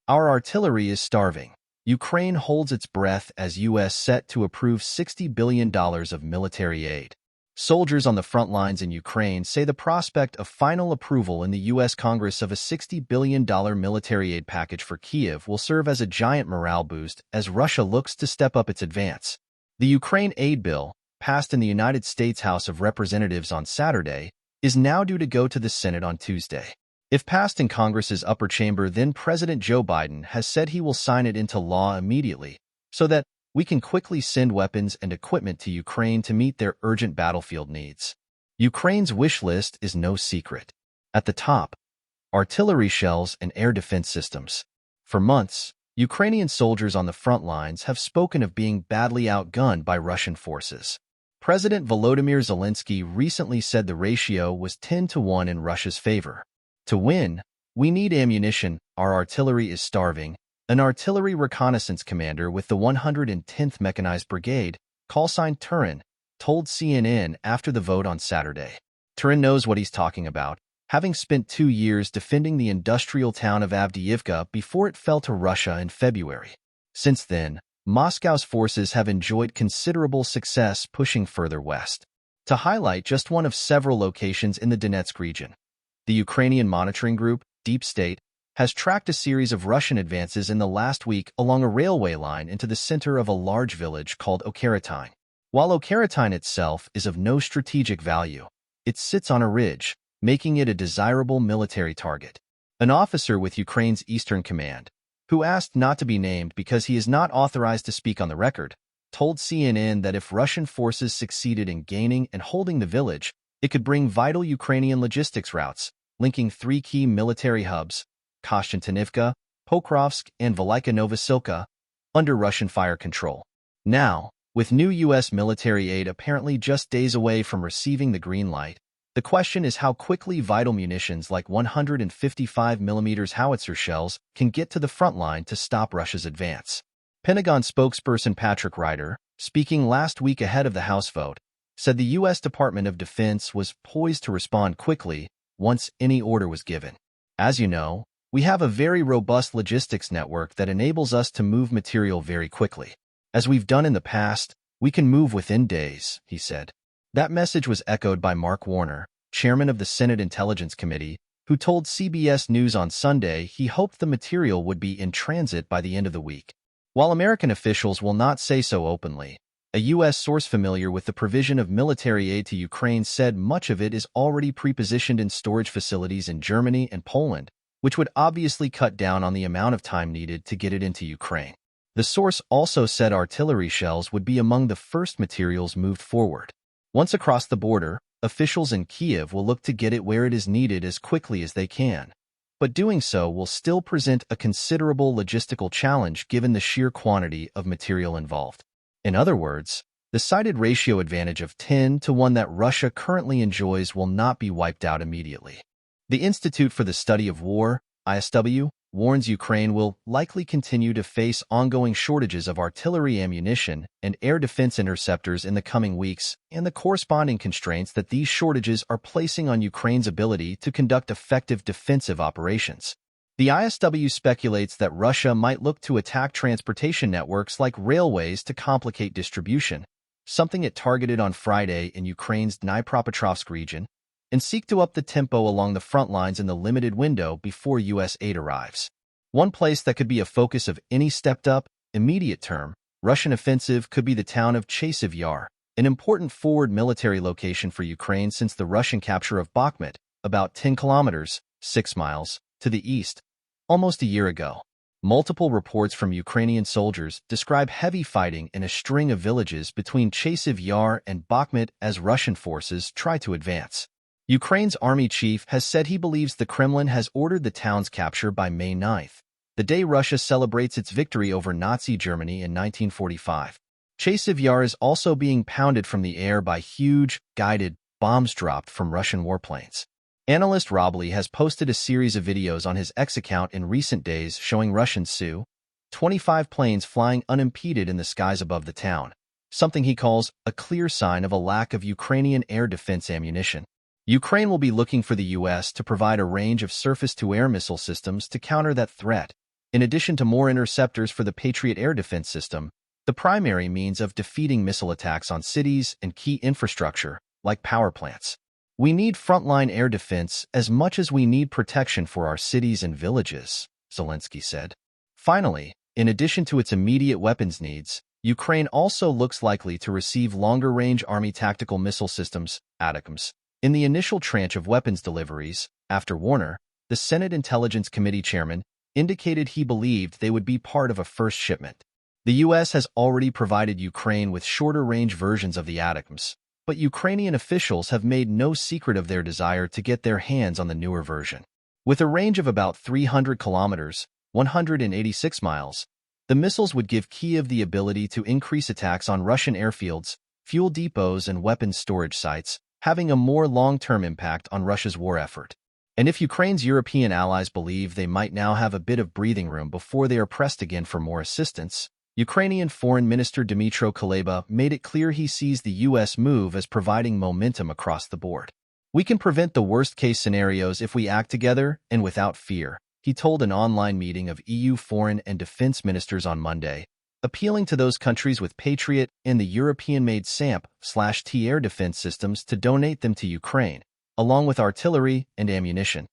Our artillery is starving. Ukraine holds its breath as U.S. set to approve $60 billion of military aid. Soldiers on the front lines in Ukraine say the prospect of final approval in the U.S. Congress of a $60 billion military aid package for Kyiv will serve as a giant morale boost as Russia looks to step up its advance. The Ukraine aid bill, passed in the United States House of Representatives on Saturday, is now due to go to the Senate on Tuesday. If passed in Congress's upper chamber, then President Joe Biden has said he will sign it into law immediately so that we can quickly send weapons and equipment to Ukraine to meet their urgent battlefield needs. Ukraine's wish list is no secret. At the top, artillery shells and air defense systems. For months, Ukrainian soldiers on the front lines have spoken of being badly outgunned by Russian forces. President Volodymyr Zelensky recently said the ratio was 10-1 in Russia's favor. To win, we need ammunition, our artillery is starving, an artillery reconnaissance commander with the 110th Mechanized Brigade, callsign Turin, told CNN after the vote on Saturday. Turin knows what he's talking about, having spent 2 years defending the industrial town of Avdiivka before it fell to Russia in February. Since then, Moscow's forces have enjoyed considerable success pushing further west. To highlight just one of several locations in the Donetsk region, the Ukrainian monitoring group, Deep State, has tracked a series of Russian advances in the last week along a railway line into the center of a large village called Okeretine. While Okeretine itself is of no strategic value, it sits on a ridge, making it a desirable military target. An officer with Ukraine's Eastern Command, who asked not to be named because he is not authorized to speak on the record, told CNN that if Russian forces succeeded in gaining and holding the village, it could bring vital Ukrainian logistics routes, linking 3 key military hubs, Koshchentinivka, Pokrovsk, and Velika Novosilka, under Russian fire control. Now, with new U.S. military aid apparently just days away from receiving the green light, the question is how quickly vital munitions like 155mm howitzer shells can get to the front line to stop Russia's advance. Pentagon spokesperson Patrick Ryder, speaking last week ahead of the House vote, said the U.S. Department of Defense was poised to respond quickly once any order was given. As you know, we have a very robust logistics network that enables us to move material very quickly. As we've done in the past, we can move within days, he said. That message was echoed by Mark Warner, chairman of the Senate Intelligence Committee, who told CBS News on Sunday he hoped the material would be in transit by the end of the week. While American officials will not say so openly, a U.S. source familiar with the provision of military aid to Ukraine said much of it is already prepositioned in storage facilities in Germany and Poland, which would obviously cut down on the amount of time needed to get it into Ukraine. The source also said artillery shells would be among the first materials moved forward. Once across the border, officials in Kyiv will look to get it where it is needed as quickly as they can. But doing so will still present a considerable logistical challenge given the sheer quantity of material involved. In other words, the cited ratio advantage of 10-1 that Russia currently enjoys will not be wiped out immediately. The Institute for the Study of War, ISW, warns Ukraine will likely continue to face ongoing shortages of artillery ammunition and air defense interceptors in the coming weeks, and the corresponding constraints that these shortages are placing on Ukraine's ability to conduct effective defensive operations. The ISW speculates that Russia might look to attack transportation networks like railways to complicate distribution, something it targeted on Friday in Ukraine's Dnipropetrovsk region, and seek to up the tempo along the front lines in the limited window before U.S. aid arrives. One place that could be a focus of any stepped-up, immediate-term Russian offensive could be the town of Chasiv Yar, an important forward military location for Ukraine since the Russian capture of Bakhmut, about 10 kilometers, 6 miles, to the east, almost a year ago. Multiple reports from Ukrainian soldiers describe heavy fighting in a string of villages between Chasiv Yar and Bakhmut as Russian forces try to advance. Ukraine's army chief has said he believes the Kremlin has ordered the town's capture by May 9th, the day Russia celebrates its victory over Nazi Germany in 1945. Chasiv Yar is also being pounded from the air by huge, guided bombs dropped from Russian warplanes. Analyst Robley has posted a series of videos on his X account in recent days showing Russian Su-25 planes flying unimpeded in the skies above the town, something he calls a clear sign of a lack of Ukrainian air defense ammunition. Ukraine will be looking for the U.S. to provide a range of surface-to-air missile systems to counter that threat, In addition to more interceptors for the Patriot air defense system, the primary means of defeating missile attacks on cities and key infrastructure, like power plants. We need frontline air defense as much as we need protection for our cities and villages, Zelensky said. Finally, in addition to its immediate weapons needs, Ukraine also looks likely to receive longer-range Army tactical missile systems, ATACMS, in the initial tranche of weapons deliveries. After Warner, the Senate Intelligence Committee chairman, indicated he believed they would be part of a first shipment. The U.S. has already provided Ukraine with shorter-range versions of the ATACMS, but Ukrainian officials have made no secret of their desire to get their hands on the newer version. With a range of about 300 kilometers, 186 miles, the missiles would give Kyiv the ability to increase attacks on Russian airfields, fuel depots, and weapons storage sites, having a more long-term impact on Russia's war effort. And if Ukraine's European allies believe they might now have a bit of breathing room before they are pressed again for more assistance, Ukrainian Foreign Minister Dmytro Kuleba made it clear he sees the U.S. move as providing momentum across the board. "We can prevent the worst-case scenarios if we act together and without fear," he told an online meeting of EU foreign and defense ministers on Monday, appealing to those countries with Patriot and the European-made SAMP/T air defense systems to donate them to Ukraine, along with artillery and ammunition.